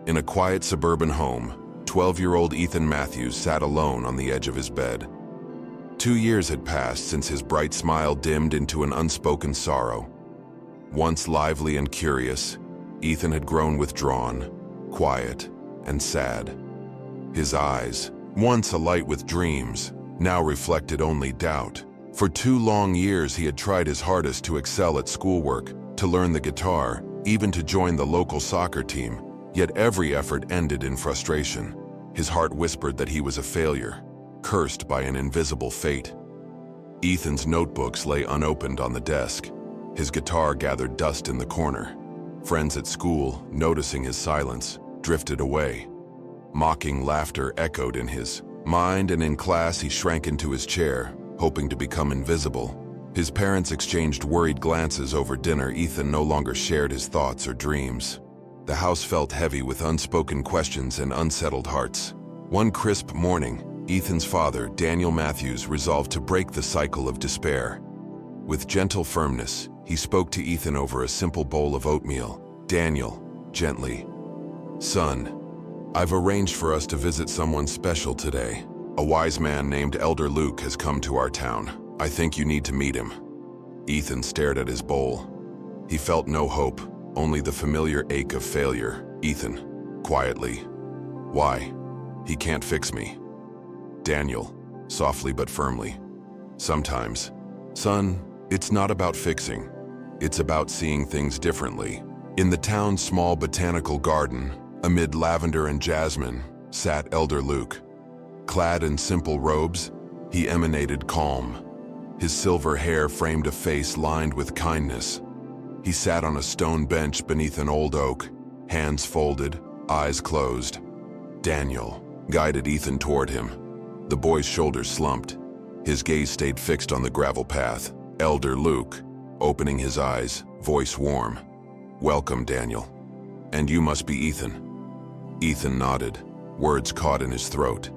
In a quiet suburban home, 12-year-old Ethan Matthews sat alone on the edge of his bed. 2 years had passed since his bright smile dimmed into an unspoken sorrow. Once lively and curious, Ethan had grown withdrawn, quiet, and sad. His eyes, once alight with dreams, now reflected only doubt. For 2 long years he had tried his hardest to excel at schoolwork, to learn the guitar, even to join the local soccer team, yet every effort ended in frustration. His heart whispered that he was a failure, cursed by an invisible fate. Ethan's notebooks lay unopened on the desk. His guitar gathered dust in the corner. Friends at school, noticing his silence, drifted away. Mocking laughter echoed in his mind, and in class he shrank into his chair, hoping to become invisible. His parents exchanged worried glances over dinner. Ethan no longer shared his thoughts or dreams. The house felt heavy with unspoken questions and unsettled hearts. One crisp morning, Ethan's father, Daniel Matthews, resolved to break the cycle of despair. With gentle firmness, he spoke to Ethan over a simple bowl of oatmeal. "Daniel," gently, "son, I've arranged for us to visit someone special today. A wise man named Elder Luke has come to our town. I think you need to meet him." Ethan stared at his bowl. He felt no hope, only the familiar ache of failure. "Ethan," quietly, "why? He can't fix me." Daniel, softly but firmly, "Sometimes, son, it's not about fixing. It's about seeing things differently." In the town's small botanical garden, amid lavender and jasmine, sat Elder Luke. Clad in simple robes, he emanated calm. His silver hair framed a face lined with kindness. He sat on a stone bench beneath an old oak, hands folded, eyes closed. Daniel guided Ethan toward him. The boy's shoulders slumped. His gaze stayed fixed on the gravel path. Elder Luke, opening his eyes, voice warm, "Welcome, Daniel. And you must be Ethan." Ethan nodded, words caught in his throat.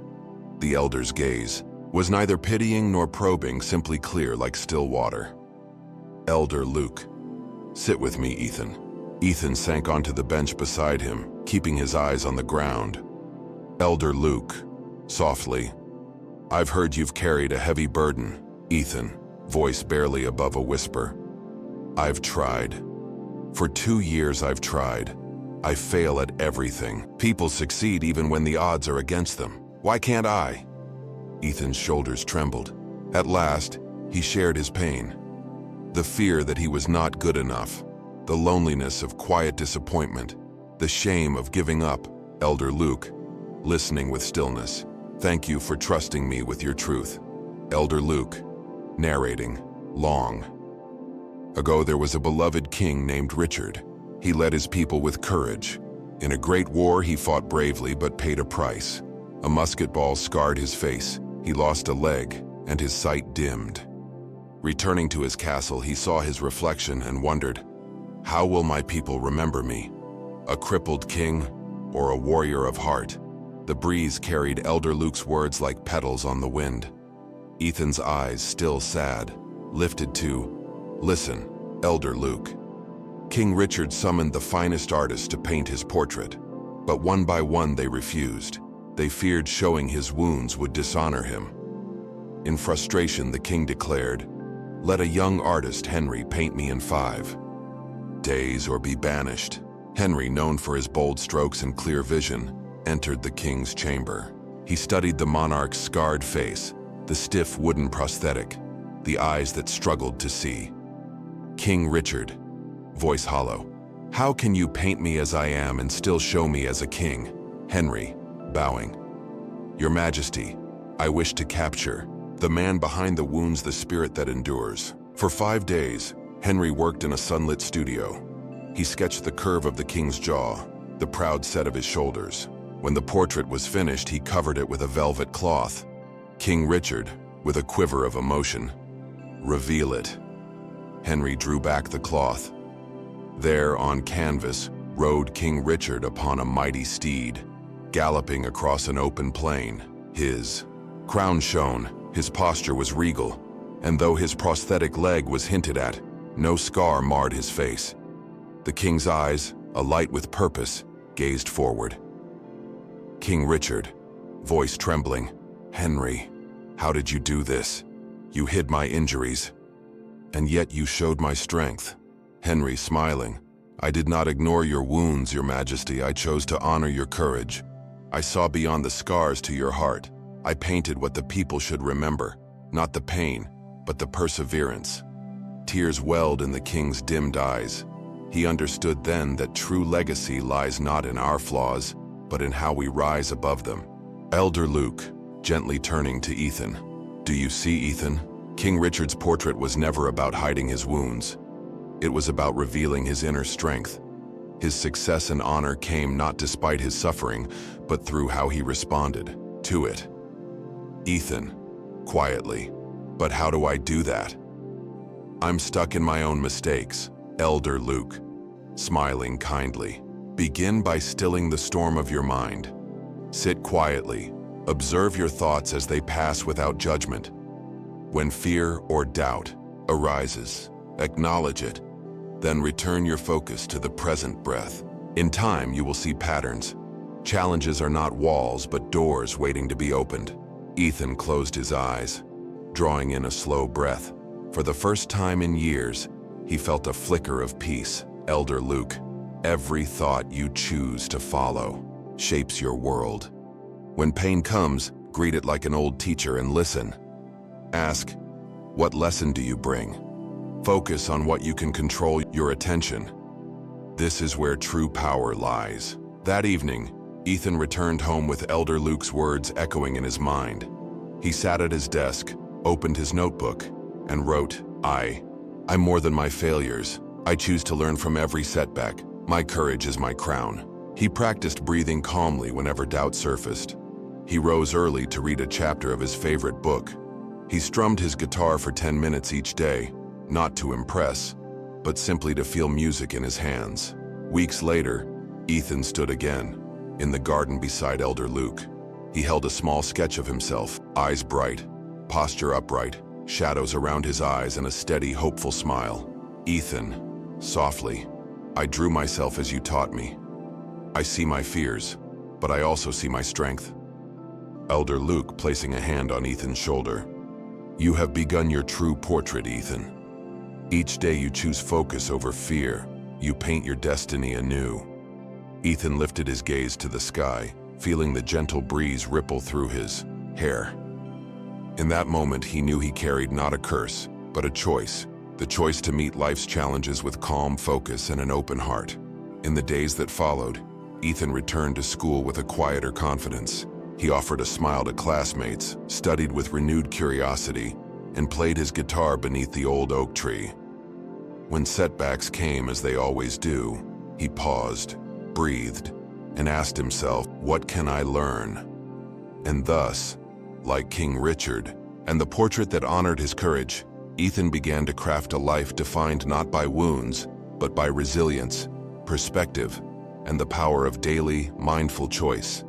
The elder's gaze was neither pitying nor probing, simply clear like still water. "Elder Luke, sit with me, Ethan." Ethan sank onto the bench beside him, keeping his eyes on the ground. Elder Luke, softly, "I've heard you've carried a heavy burden." Ethan, voice barely above a whisper, "I've tried. For 2 years I've tried. I fail at everything. People succeed even when the odds are against them. Why can't I?" Ethan's shoulders trembled. At last, he shared his pain. The fear that he was not good enough, the loneliness of quiet disappointment, the shame of giving up. Elder Luke, listening with stillness, "Thank you for trusting me with your truth." Elder Luke, narrating, long ago there was a beloved king named Richard. He led his people with courage. In a great war he fought bravely but paid a price. A musket ball scarred his face, he lost a leg, and his sight dimmed. Returning to his castle, he saw his reflection and wondered, "How will my people remember me? A crippled king or a warrior of heart?" The breeze carried Elder Luke's words like petals on the wind. Ethan's eyes, still sad, lifted to, "Listen, Elder Luke. King Richard summoned the finest artists to paint his portrait, but one by one they refused. They feared showing his wounds would dishonor him. In frustration, the king declared, 'Let a young artist, Henry, paint me in 5 days or be banished.' Henry, known for his bold strokes and clear vision, entered the king's chamber. He studied the monarch's scarred face, the stiff wooden prosthetic, the eyes that struggled to see. "King Richard," voice hollow, "how can you paint me as I am and still show me as a king?" Henry, bowing, "Your Majesty, I wish to capture the man behind the wounds, the spirit that endures." For 5 days, Henry worked in a sunlit studio. He sketched the curve of the king's jaw, the proud set of his shoulders. When the portrait was finished, he covered it with a velvet cloth. King Richard, with a quiver of emotion, "Reveal it." Henry drew back the cloth. There, on canvas, rode King Richard upon a mighty steed, galloping across an open plain. His crown shone, his posture was regal, and though his prosthetic leg was hinted at, no scar marred his face. The king's eyes, alight with purpose, gazed forward. King Richard, voice trembling. Henry, how did you do this? You hid my injuries, and yet you showed my strength. Henry, smiling. I did not ignore your wounds, Your Majesty. I chose to honor your courage. I saw beyond the scars to your heart. I painted what the people should remember, not the pain, but the perseverance. Tears welled in the king's dimmed eyes. He understood then that true legacy lies not in our flaws, but in how we rise above them. Elder Luke, gently turning to Ethan. Do you see, Ethan? King Richard's portrait was never about hiding his wounds. It was about revealing his inner strength. His success and honor came not despite his suffering, but through how he responded to it. Ethan, quietly, but how do I do that? I'm stuck in my own mistakes. Elder Luke, smiling kindly. Begin by stilling the storm of your mind. Sit quietly. Observe your thoughts as they pass without judgment. When fear or doubt arises, acknowledge it. Then return your focus to the present breath. In time, you will see patterns. Challenges are not walls, but doors waiting to be opened. Ethan closed his eyes, drawing in a slow breath. For the first time in years, he felt a flicker of peace. Elder Luke, every thought you choose to follow shapes your world. When pain comes, greet it like an old teacher and listen. Ask, what lesson do you bring? Focus on what you can control. Your attention. This is where true power lies. That evening, Ethan returned home with Elder Luke's words echoing in his mind. He sat at his desk, opened his notebook, and wrote, I'm more than my failures. I choose to learn from every setback. My courage is my crown. He practiced breathing calmly whenever doubt surfaced. He rose early to read a chapter of his favorite book. He strummed his guitar for 10 minutes each day, not to impress, but simply to feel music in his hands. Weeks later, Ethan stood again, in the garden beside Elder Luke. He held a small sketch of himself, eyes bright, posture upright, shadows around his eyes and a steady, hopeful smile. Ethan, softly, I drew myself as you taught me. I see my fears, but I also see my strength. Elder Luke placing a hand on Ethan's shoulder. You have begun your true portrait, Ethan. Each day you choose focus over fear. You paint your destiny anew. Ethan lifted his gaze to the sky, feeling the gentle breeze ripple through his hair. In that moment, he knew he carried not a curse, but a choice. The choice to meet life's challenges with calm focus and an open heart. In the days that followed, Ethan returned to school with a quieter confidence. He offered a smile to classmates, studied with renewed curiosity, and played his guitar beneath the old oak tree. When setbacks came, as they always do, he paused, breathed, and asked himself, what can I learn? And thus, like King Richard, and the portrait that honored his courage, Ethan began to craft a life defined not by wounds, but by resilience, perspective, and the power of daily, mindful choice.